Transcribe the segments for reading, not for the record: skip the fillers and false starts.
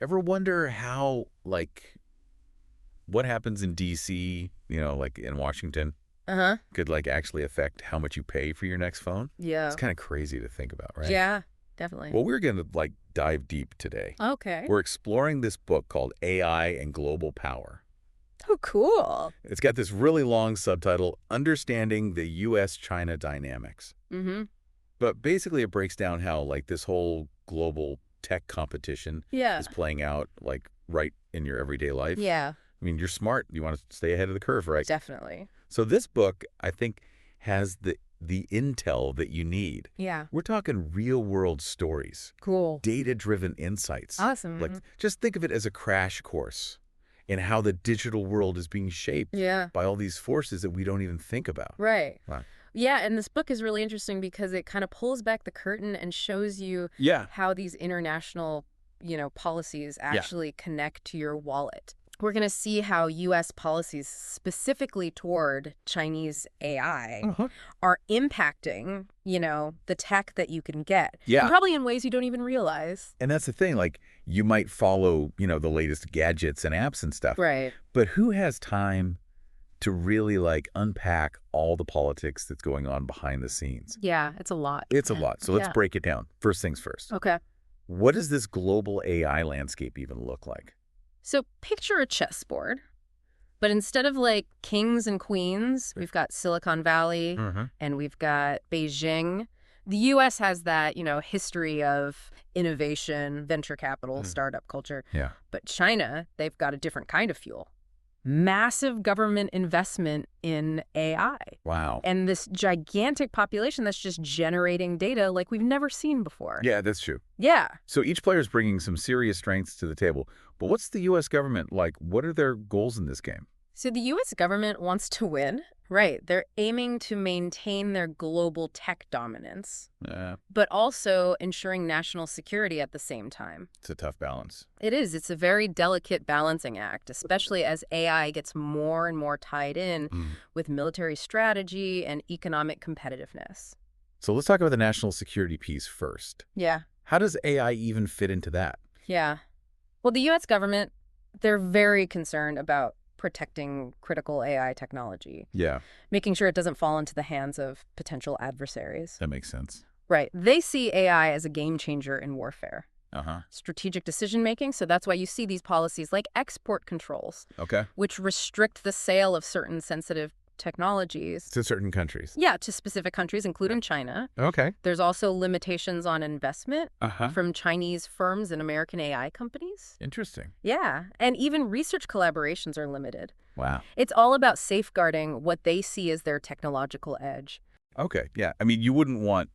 Ever wonder how, like, what happens in D.C., like in Washington, Uh-huh. could, like, actually affect how much you pay for your next phone? It's Yeah. kind of crazy to think about, right? Yeah, definitely. Well, we're going to, like, dive deep today. Okay. We're exploring this book called AI and Global Power. Oh, cool. It's got this really long subtitle, Understanding the U.S.-China Dynamics. Mm-hmm. But basically it breaks down how, like, this whole global tech competition Yeah. is playing out, like, right in your everyday life. Yeah, I mean, you're smart. You want to stay ahead of the curve, right? definitely. So this book, I think, has the intel that you need. Yeah. We're talking real-world stories, Cool. data-driven insights. Awesome. Like, just think of it as a crash course in how the digital world is being shaped Yeah. by all these forces that we don't even think about. Right. Wow. Yeah, and this book is really interesting because it kind of pulls back the curtain and shows you Yeah. how these international, policies Yeah. actually connect to your wallet. We're going to see how U.S. policies specifically toward Chinese AI Uh-huh. are impacting, the tech that you can get. Yeah. And probably in ways you don't even realize. And that's the thing. Like, you might follow, the latest gadgets and apps and stuff. Right. But who has time to really, like, unpack all the politics that's going on behind the scenes? Yeah, it's a lot. It's a lot. So let's Yeah. break it down. First things first. Okay. What does this global AI landscape even look like? So picture a chessboard, but instead of like kings and queens, we've got Silicon Valley Mm-hmm. and we've got Beijing. The U.S. has that, history of innovation, venture capital, startup culture. Yeah. But China, they've got a different kind of fuel. Massive government investment in AI. Wow. And this gigantic population that's just generating data like we've never seen before. Yeah, that's true. Yeah. So each player is bringing some serious strengths to the table. But what's the U.S. government like? What are their goals in this game? So the U.S. government wants to win. Right. They're aiming to maintain their global tech dominance, but also ensuring national security at the same time. It's a tough balance. It is. It's a very delicate balancing act, especially as AI gets more and more tied in with military strategy and economic competitiveness. So let's talk about the national security piece first. Yeah. How does AI even fit into that? Yeah. Well, the U.S. government, they're very concerned about protecting critical AI technology. Yeah. Making sure it doesn't fall into the hands of potential adversaries. That makes sense. Right. They see AI as a game changer in warfare. Uh-huh. Strategic decision-making, so that's why you see these policies like export controls, Okay. which restrict the sale of certain sensitive technologies. To certain countries. Yeah, to specific countries, including China. Okay. There's also limitations on investment Uh-huh. from Chinese firms and American AI companies. Interesting. Yeah, and even research collaborations are limited. Wow. It's all about safeguarding what they see as their technological edge. Okay. Yeah. I mean, you wouldn't want,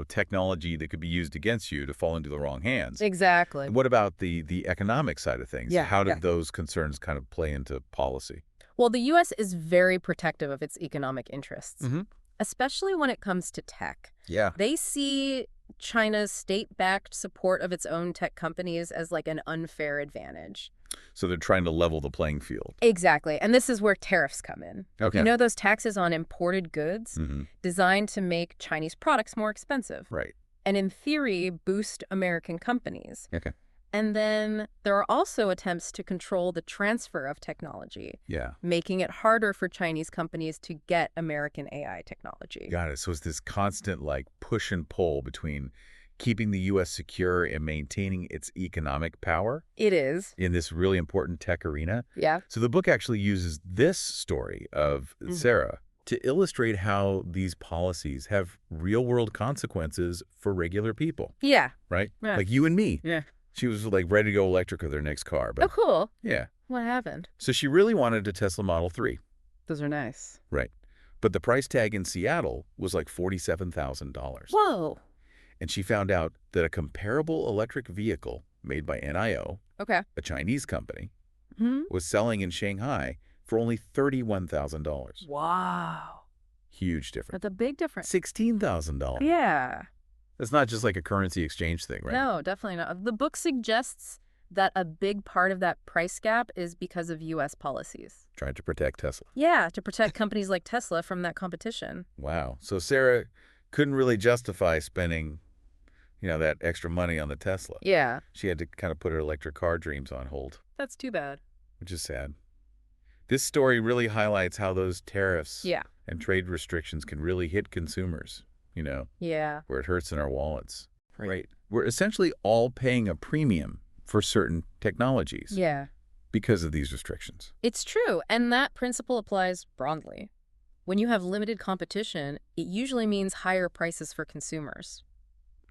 technology that could be used against you to fall into the wrong hands. Exactly. What about the economic side of things? Yeah, How did yeah. those concerns kind of play into policy? Well, the U.S. is very protective of its economic interests, Mm-hmm. especially when it comes to tech. Yeah. They see China's state-backed support of its own tech companies as like an unfair advantage. So they're trying to level the playing field. Exactly. And this is where tariffs come in. Okay. You know those taxes on imported goods Mm-hmm. designed to make Chinese products more expensive Right. and in theory boost American companies. Okay. And then there are also attempts to control the transfer of technology, Yeah. making it harder for Chinese companies to get American AI technology. Got it. So it's this constant, like, push and pull between keeping the U.S. secure and maintaining its economic power It is. in this really important tech arena. Yeah. So the book actually uses this story of Sarah to illustrate how these policies have real-world consequences for regular people, Yeah. right? Yeah. Like you and me. Yeah. She was, like, ready to go electric with her next car. Oh, But cool. yeah. What happened? So she really wanted a Tesla Model 3. Those are nice. Right. But the price tag in Seattle was like $47,000. Whoa. And she found out that a comparable electric vehicle made by NIO, Okay. a Chinese company, Hmm. was selling in Shanghai for only $31,000. Wow. Huge difference. That's a big difference. $16,000. Yeah. That's not just like a currency exchange thing, right? No, definitely not. The book suggests that a big part of that price gap is because of U.S. policies. Trying to protect Tesla. Yeah, to protect companies like Tesla from that competition. Wow. So Sarah couldn't really justify spending, that extra money on the Tesla. Yeah. She had to kind of put her electric car dreams on hold. That's too bad. Which is sad. This story really highlights how those tariffs and trade restrictions can really hit consumers, Yeah. where it hurts in our wallets. Right. We're essentially all paying a premium for certain technologies. Yeah. Because of these restrictions. It's true, and that principle applies broadly. When you have limited competition, it usually means higher prices for consumers.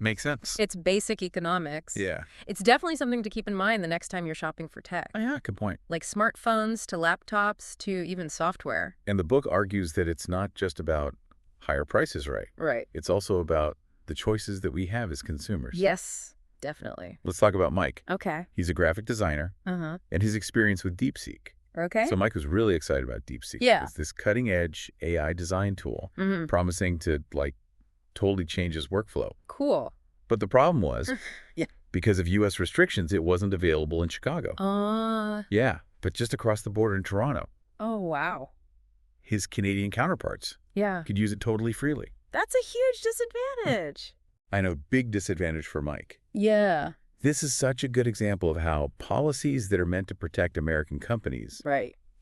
Makes sense. It's basic economics. Yeah. It's definitely something to keep in mind the next time you're shopping for tech. Oh, yeah, good point. Like smartphones to laptops to even software. And the book argues that it's not just about higher prices, right? Right. It's also about the choices that we have as consumers. Yes, definitely. Let's talk about Mike. Okay. He's a graphic designer and his experience with deepseek. Okay. So Mike was really excited about deepseek. Yeah. It's this cutting-edge AI design tool promising to, totally change his workflow. Cool. But the problem was, because of U.S. restrictions, it wasn't available in Chicago. Yeah, but just across the border in Toronto. Oh, wow. His Canadian counterparts could use it totally freely. That's a huge disadvantage. I know, big disadvantage for Mike. Yeah. This is such a good example of how policies that are meant to protect American companies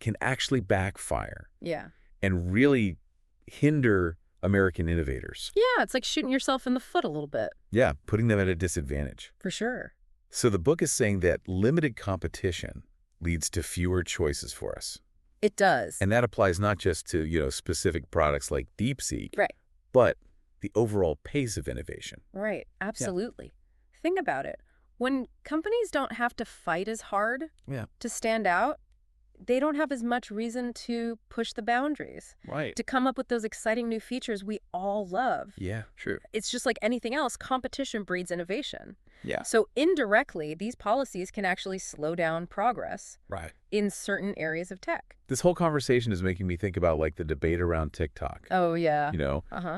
can actually backfire and really hinder American innovators. Yeah, it's like shooting yourself in the foot a little bit. Yeah, putting them at a disadvantage. For sure. So the book is saying that limited competition leads to fewer choices for us. It does. And that applies not just to, specific products like DeepSeek, but the overall pace of innovation. Right, absolutely. Think about it. When companies don't have to fight as hard to stand out, they don't have as much reason to push the boundaries. Right. To come up with those exciting new features we all love. Yeah, true. It's just like anything else, competition breeds innovation. Yeah. So indirectly, these policies can actually slow down progress in certain areas of tech. This whole conversation is making me think about the debate around TikTok. Oh, yeah.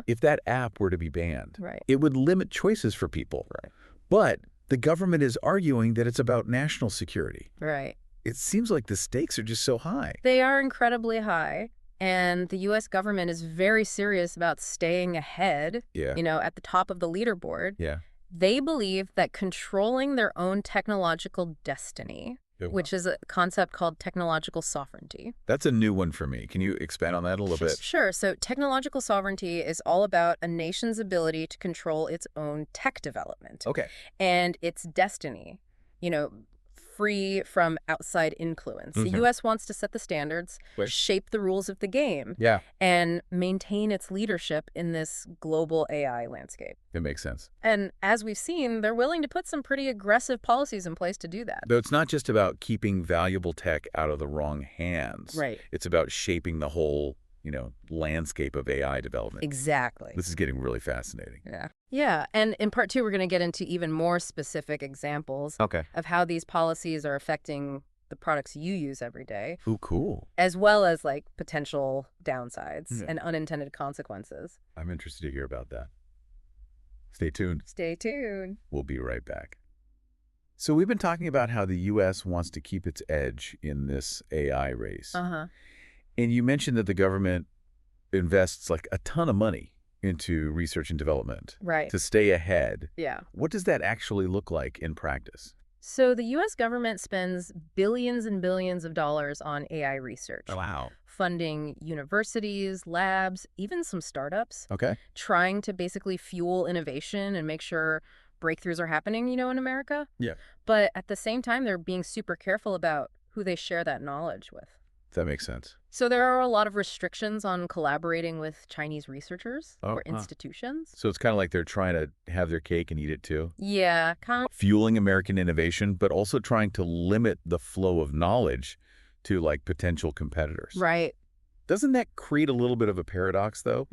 If that app were to be banned, Right. it would limit choices for people. Right. But the government is arguing that it's about national security. Right. It seems like the stakes are just so high. They are incredibly high. And the U.S. government is very serious about staying ahead, at the top of the leaderboard. Yeah. They believe that controlling their own technological destiny, which is a concept called technological sovereignty. That's a new one for me. Can you expand on that a little bit? Sure. So technological sovereignty is all about a nation's ability to control its own tech development. Okay. And its destiny, free from outside influence. The U.S. wants to set the standards, shape the rules of the game, and maintain its leadership in this global AI landscape. It makes sense. And as we've seen, they're willing to put some pretty aggressive policies in place to do that. Though it's not just about keeping valuable tech out of the wrong hands. Right. It's about shaping the whole, landscape of AI development. Exactly. This is getting really fascinating. Yeah. Yeah. And in part 2, we're going to get into even more specific examples of how these policies are affecting the products you use every day. Ooh, cool. As well as potential downsides and unintended consequences. I'm interested to hear about that. Stay tuned. Stay tuned. We'll be right back. So we've been talking about how the U.S. wants to keep its edge in this AI race. And you mentioned that the government invests a ton of money into research and development to stay ahead. Yeah. What does that actually look like in practice? So the U.S. government spends billions and billions of dollars on AI research. Oh, wow. Funding universities, labs, even some startups. Okay. Trying to basically fuel innovation and make sure breakthroughs are happening, in America. Yeah. But at the same time, they're being super careful about who they share that knowledge with. That makes sense. So there are a lot of restrictions on collaborating with Chinese researchers or institutions. So it's kind of like they're trying to have their cake and eat it too? Yeah. Fueling American innovation, but also trying to limit the flow of knowledge to potential competitors. Right. Doesn't that create a little bit of a paradox, though?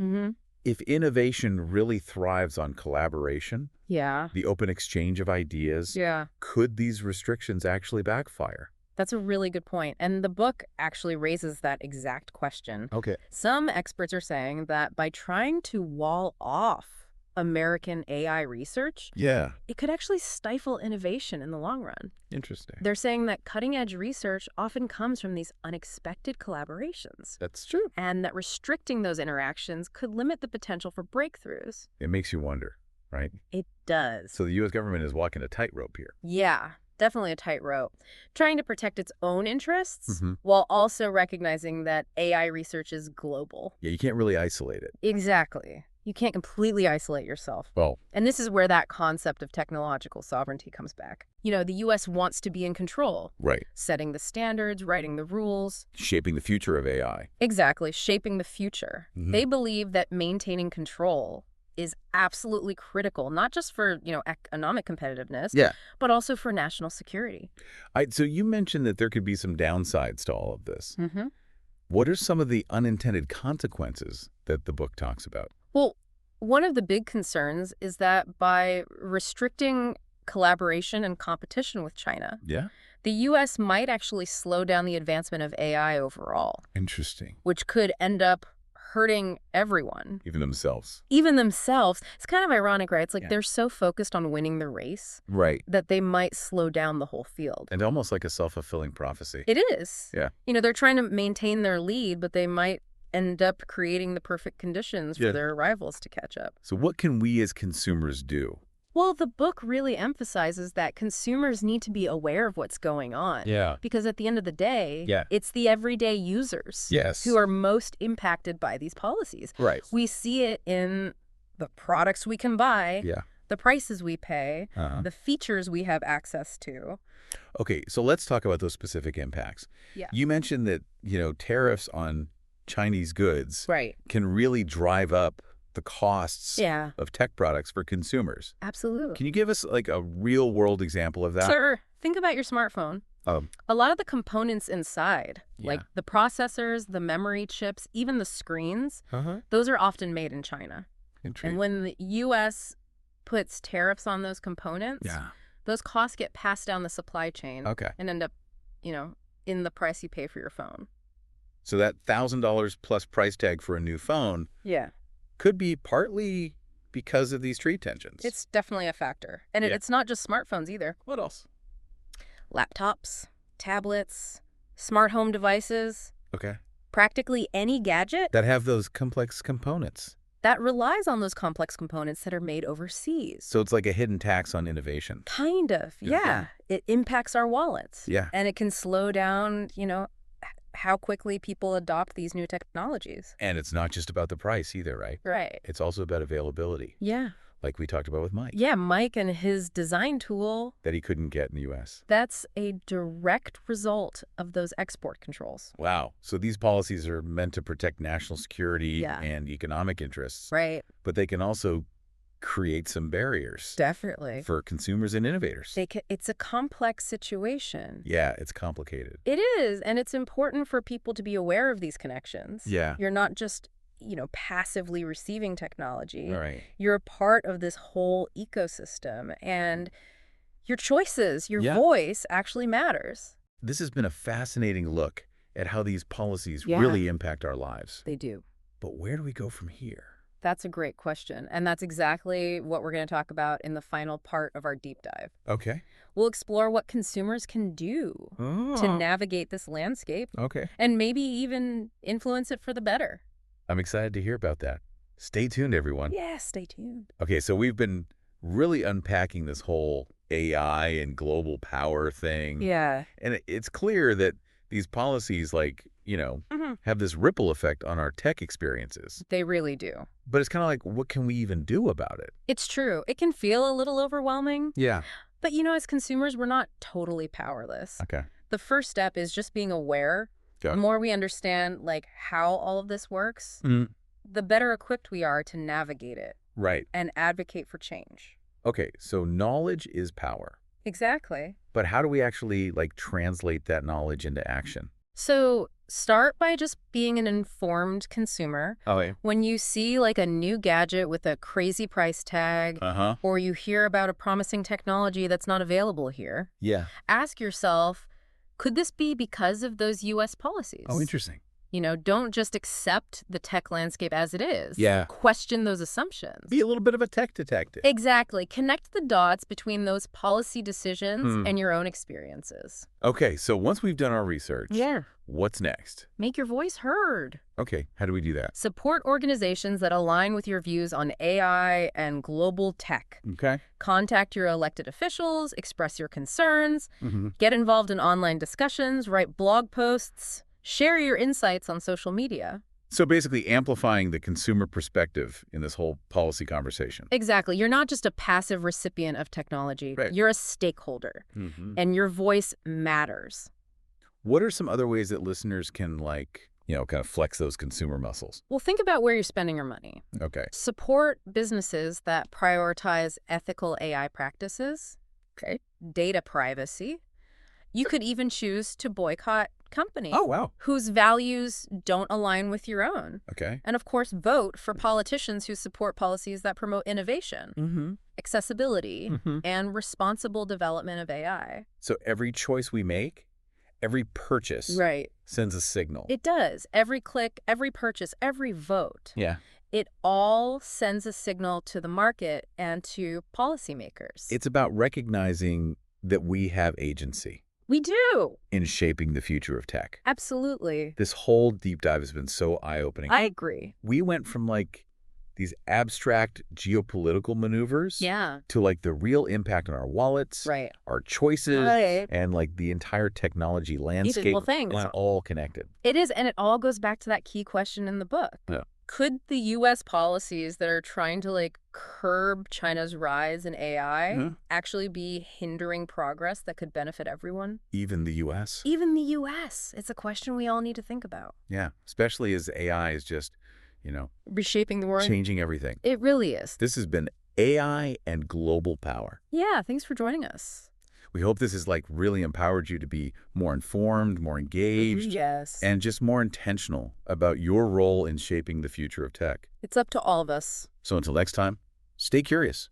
If innovation really thrives on collaboration, the open exchange of ideas, could these restrictions actually backfire? That's a really good point. And the book actually raises that exact question. Okay. Some experts are saying that by trying to wall off American AI research, it could actually stifle innovation in the long run. Interesting. They're saying that cutting-edge research often comes from these unexpected collaborations. That's true. And that restricting those interactions could limit the potential for breakthroughs. It makes you wonder, right? It does. So the U.S. government is walking a tightrope here. Yeah, definitely a tightrope. Trying to protect its own interests while also recognizing that AI research is global. Yeah, you can't really isolate it. Exactly. You can't completely isolate yourself. Well, and this is where that concept of technological sovereignty comes back. The U.S. wants to be in control. right. Setting the standards, writing the rules. Shaping the future of AI. Exactly, shaping the future. They believe that maintaining control is absolutely critical, not just for, economic competitiveness, but also for national security. So you mentioned that there could be some downsides to all of this. Mm-hmm. What are some of the unintended consequences that the book talks about? Well, one of the big concerns is that by restricting collaboration and competition with China, the U.S. might actually slow down the advancement of AI overall. Interesting. Which could end up hurting everyone. Even themselves. Even themselves. It's kind of ironic, right? It's like they're so focused on winning the race that they might slow down the whole field. And almost like a self-fulfilling prophecy. It is. Yeah. They're trying to maintain their lead, but they might end up creating the perfect conditions for their rivals to catch up. So what can we as consumers do? Well, the book really emphasizes that consumers need to be aware of what's going on. Yeah. Because at the end of the day, it's the everyday users who are most impacted by these policies. Right. We see it in the products we can buy, the prices we pay, the features we have access to. Okay, so let's talk about those specific impacts. Yeah. You mentioned that, tariffs on Chinese goods can really drive up the costs of tech products for consumers. Absolutely. Can you give us like a real world example of that? Sure. Think about your smartphone. A lot of the components inside, like the processors, the memory chips, even the screens, those are often made in China. And when the U.S. puts tariffs on those components, those costs get passed down the supply chain and end up, in the price you pay for your phone. So that $1,000 plus price tag for a new phone could be partly because of these trade tensions. It's definitely a factor. And it's not just smartphones either. What else? Laptops, tablets, smart home devices. Okay. Practically any gadget that have those complex components. That relies on those complex components that are made overseas. So it's like a hidden tax on innovation. Kind of, yeah. It impacts our wallets. Yeah. And it can slow down, how quickly people adopt these new technologies. And it's not just about the price either, right? Right. It's also about availability. Yeah. Like we talked about with Mike. Yeah, Mike and his design tool. That he couldn't get in the U.S. That's a direct result of those export controls. Wow. So these policies are meant to protect national security and economic interests. Right. But they can also create some barriers. Definitely. For consumers and innovators. It's a complex situation. Yeah, it's complicated. It is. And it's important for people to be aware of these connections. Yeah. You're not just passively receiving technology. Right. You're a part of this whole ecosystem, and your choices, your voice actually matters. This has been a fascinating look at how these policies really impact our lives. They do. But where do we go from here? That's a great question, and that's exactly what we're going to talk about in the final part of our deep dive. Okay. We'll explore what consumers can do to navigate this landscape. Okay. And maybe even influence it for the better. I'm excited to hear about that. Stay tuned, everyone. Yeah, stay tuned. Okay, so we've been really unpacking this whole AI and global power thing. Yeah. And it's clear that these policies, have this ripple effect on our tech experiences. They really do. But it's kind of like, what can we even do about it? It's true. It can feel a little overwhelming. Yeah. But, as consumers, we're not totally powerless. Okay. The first step is just being aware. The more we understand, how all of this works, the better equipped we are to navigate it. Right. And advocate for change. Okay, so knowledge is power. Exactly. But how do we actually, translate that knowledge into action? So start by just being an informed consumer. Oh, yeah. When you see, a new gadget with a crazy price tag, or you hear about a promising technology that's not available here, ask yourself, could this be because of those U.S. policies? Oh, interesting. Don't just accept the tech landscape as it is. Yeah. Question those assumptions. Be a little bit of a tech detective. Exactly. Connect the dots between those policy decisions and your own experiences. Okay, so once we've done our research, what's next? Make your voice heard. Okay, how do we do that? Support organizations that align with your views on AI and global tech. Okay. Contact your elected officials, express your concerns, get involved in online discussions, write blog posts. Share your insights on social media. So basically amplifying the consumer perspective in this whole policy conversation. Exactly. You're not just a passive recipient of technology. Right. You're a stakeholder, and your voice matters. What are some other ways that listeners can, kind of flex those consumer muscles? Well, think about where you're spending your money. Okay. Support businesses that prioritize ethical AI practices. Okay. Data privacy. You could even choose to boycott companies whose values don't align with your own. Okay. And of course, vote for politicians who support policies that promote innovation, accessibility, and responsible development of AI. So every choice we make, every purchase sends a signal. It does. Every click, every purchase, every vote. Yeah. It all sends a signal to the market and to policymakers. It's about recognizing that we have agency. We do. In shaping the future of tech. Absolutely. This whole deep dive has been so eye-opening. I agree. We went from these abstract geopolitical maneuvers to the real impact on our wallets, our choices, and the entire technology landscape. It's all connected. It is, and it all goes back to that key question in the book. Yeah. Could the U.S. policies that are trying to curb China's rise in AI actually be hindering progress that could benefit everyone? Even the U.S.? Even the U.S. It's a question we all need to think about. Yeah, especially as AI is just, reshaping the world. Changing everything. It really is. This has been AI and Global Power. Yeah, thanks for joining us. We hope this has really empowered you to be more informed, more engaged, and just more intentional about your role in shaping the future of tech. It's up to all of us. So until next time, stay curious.